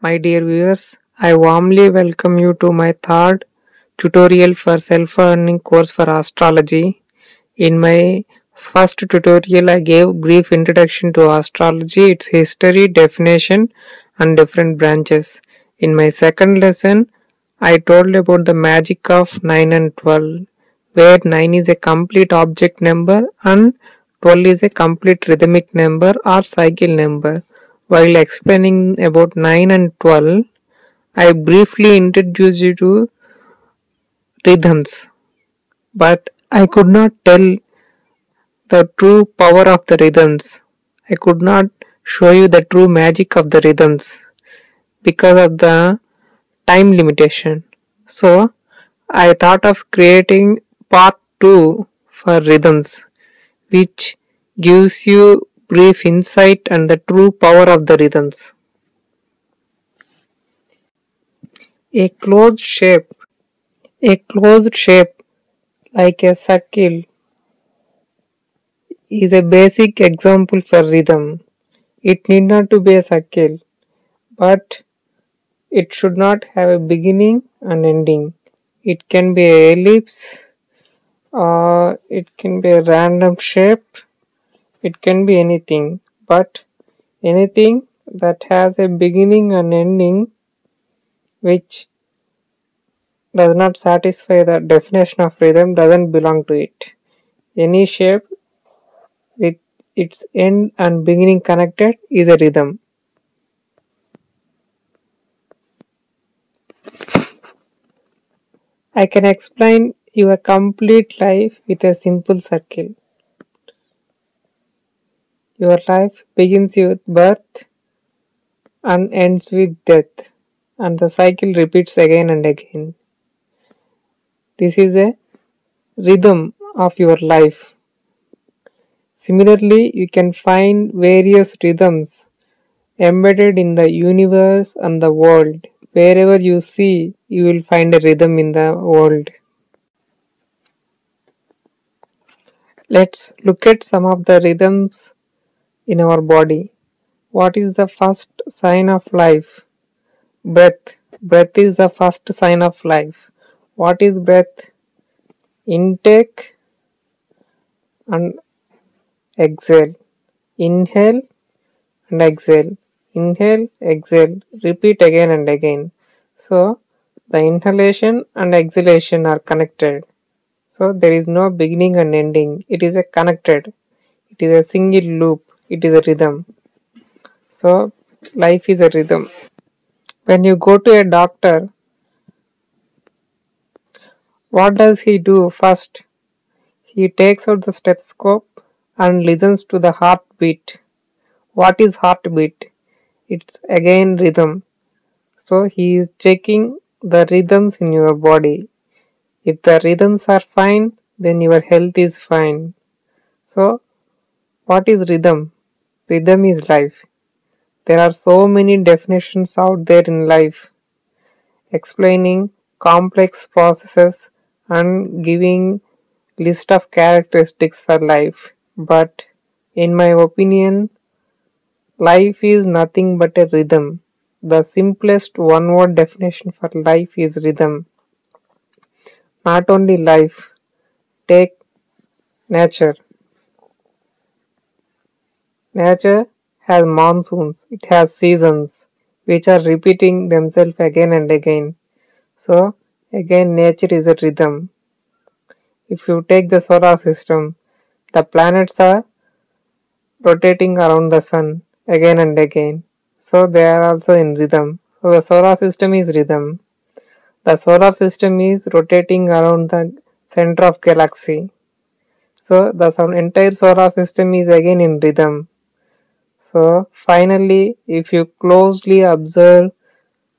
My dear viewers, I warmly welcome you to my third tutorial for self-learning course for astrology. In my first tutorial, I gave brief introduction to astrology, its history, definition, and different branches. In my second lesson, I told about the magic of 9 and 12, where 9 is a complete object number and 12 is a complete rhythmic number or cycle number. While explaining about 9 and 12, I briefly introduced you to rhythms, but I could not tell the true power of the rhythms. I could not show you the true magic of the rhythms because of the time limitation. So, I thought of creating part 2 for rhythms, which gives you brief insight and the true power of the rhythms. A closed shape, a closed shape like a circle is a basic example for rhythm. It need not to be a circle, but it should not have a beginning and ending. It can be a ellipse, or it can be a random shape, it can be anything, but anything that has a beginning and ending which does not satisfy the definition of rhythm doesn't belong to it. Any shape with its end and beginning connected is a rhythm. I can explain your complete life with a simple circle. Your life begins with birth and ends with death, and the cycle repeats again and again. This is a rhythm of your life. Similarly, you can find various rhythms embedded in the universe and the world. Wherever you see, you will find a rhythm in the world. Let's look at some of the rhythms in our body. What is the first sign of life? Breath. Breath is the first sign of life. What is breath? Intake and exhale. Inhale and exhale. Inhale, exhale. Repeat again and again. So, the inhalation and exhalation are connected. So, there is no beginning and ending. It is a connected. It is a single loop. It is a rhythm. So, life is a rhythm. When you go to a doctor, what does he do first? He takes out the stethoscope and listens to the heartbeat. What is heartbeat? It's again rhythm. So he is checking the rhythms in your body. If the rhythms are fine, then your health is fine. So, what is rhythm? Rhythm is life. There are so many definitions out there in life explaining complex processes and giving list of characteristics for life. But in my opinion, life is nothing but a rhythm. The simplest one word definition for life is rhythm. Not only life, take nature. Nature has monsoons, it has seasons which are repeating themselves again and again. So, again, nature is a rhythm. If you take the solar system, the planets are rotating around the sun again and again. So, they are also in rhythm. So, the solar system is rhythm. The solar system is rotating around the center of galaxy. So, the entire solar system is again in rhythm. So, finally, if you closely observe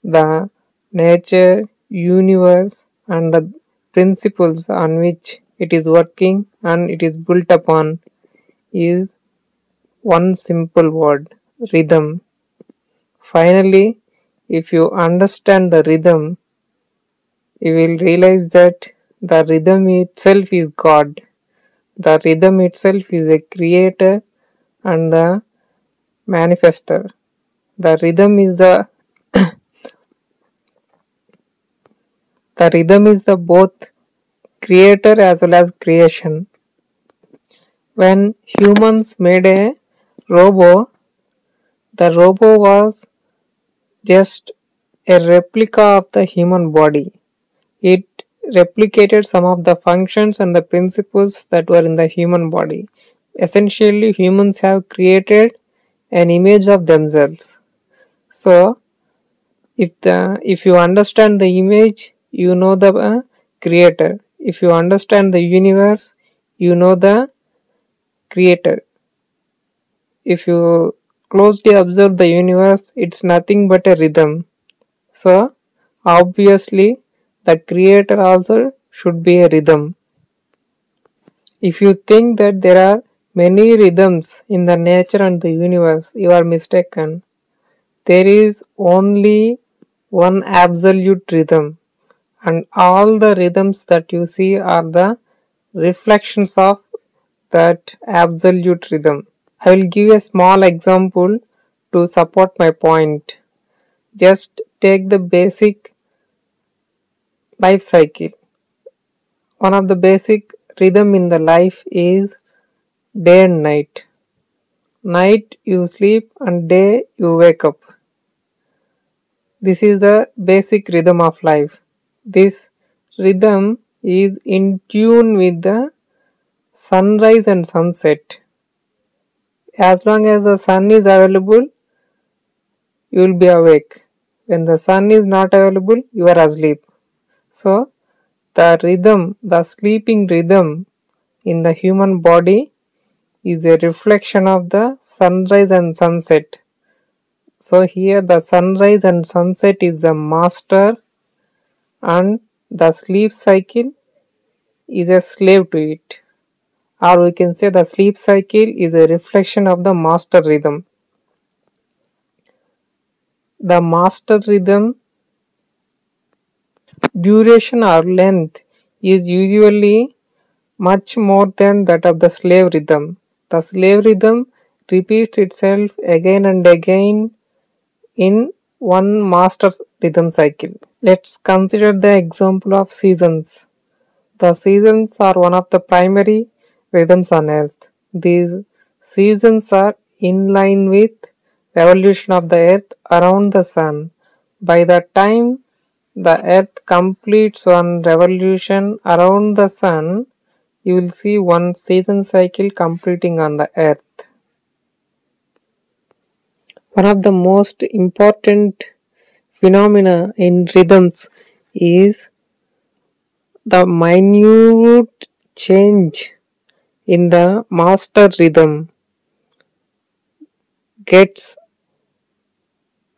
the nature, universe, and the principles on which it is working and it is built upon is one simple word, rhythm. Finally, if you understand the rhythm, you will realize that the rhythm itself is God. The rhythm itself is a creator and the manifester. The rhythm is the The rhythm is the both creator as well as creation. When humans made a robo, the robo was just a replica of the human body. It replicated some of the functions and the principles that were in the human body. Essentially, humans have created an image of themselves. So, if you understand the image, you know the creator. If you understand the universe, you know the creator. If you closely observe the universe, it's nothing but a rhythm. So, obviously, the creator also should be a rhythm. If you think that there are many rhythms in the nature and the universe, you are mistaken. There is only one absolute rhythm, and all the rhythms that you see are the reflections of that absolute rhythm. I will give a small example to support my point. Just take the basic life cycle. One of the basic rhythm in the life is day and night. Night you sleep and day you wake up. This is the basic rhythm of life. This rhythm is in tune with the sunrise and sunset. As long as the sun is available, you will be awake. When the sun is not available, you are asleep. So, the rhythm, the sleeping rhythm in the human body is a reflection of the sunrise and sunset. So, here the sunrise and sunset is the master, and the sleep cycle is a slave to it. Or we can say the sleep cycle is a reflection of the master rhythm. The master rhythm duration or length is usually much more than that of the slave rhythm. The slave rhythm repeats itself again and again in one master rhythm cycle. Let's consider the example of seasons. The seasons are one of the primary rhythms on earth. These seasons are in line with revolution of the earth around the sun. By the time the earth completes one revolution around the sun, you will see one season cycle completing on the earth. One of the most important phenomena in rhythms is the minute change in the master rhythm gets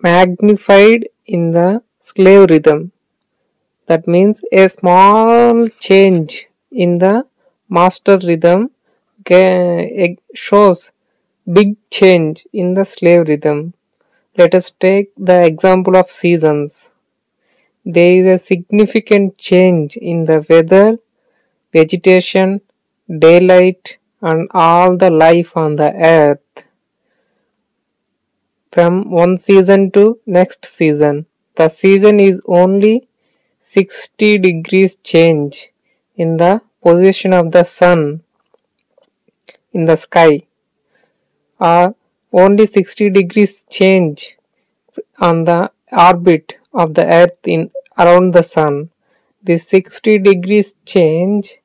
magnified in the slave rhythm. That means a small change in the master rhythm shows big change in the slave rhythm. Let us take the example of seasons. There is a significant change in the weather, vegetation, daylight, and all the life on the earth from one season to next season. The season is only 60 degrees change in the position of the sun in the sky, or only 60 degrees change on the orbit of the earth in around the sun. This 60 degrees change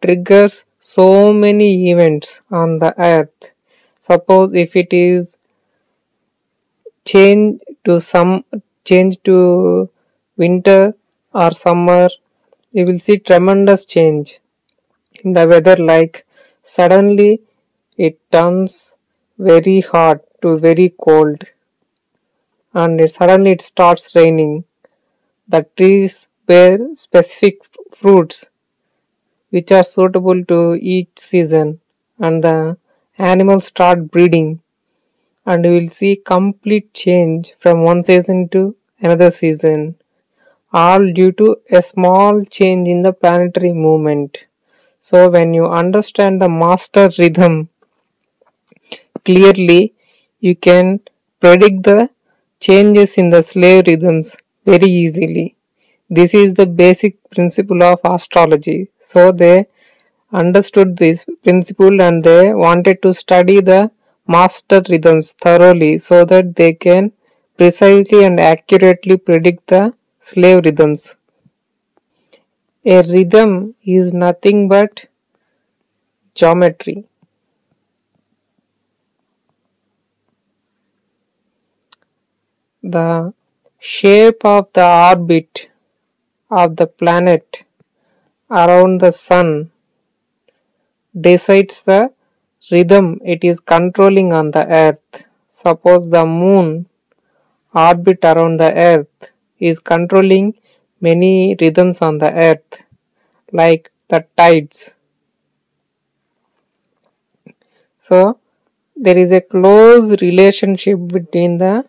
triggers so many events on the earth. Suppose if it is change to winter or summer, you will see tremendous change in the weather, like suddenly it turns very hot to very cold, and suddenly it starts raining. The trees bear specific fruits which are suitable to each season, and the animals start breeding, and you will see complete change from one season to another season, all due to a small change in the planetary movement. So when you understand the master rhythm clearly, you can predict the changes in the slave rhythms very easily. This is the basic principle of astrology. So they understood this principle and they wanted to study the master rhythms thoroughly so that they can precisely and accurately predict the slave rhythms. A rhythm is nothing but geometry. The shape of the orbit of the planet around the sun decides the rhythm it is controlling on the earth. Suppose the moon orbit around the earth is controlling many rhythms on the earth, like the tides. So there is a close relationship between the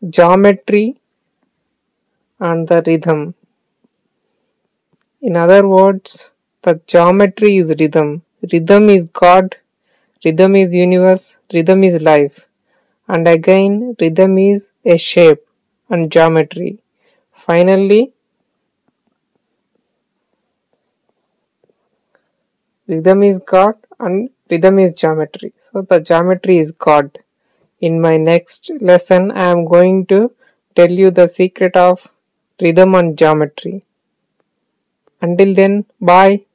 geometry and the rhythm. In other words, the geometry is rhythm. Rhythm is God, rhythm is universe, rhythm is life. And again, rhythm is a shape and geometry. Finally, rhythm is God and rhythm is geometry. So the geometry is God. In my next lesson, I am going to tell you the secret of rhythm and geometry. Until then, bye.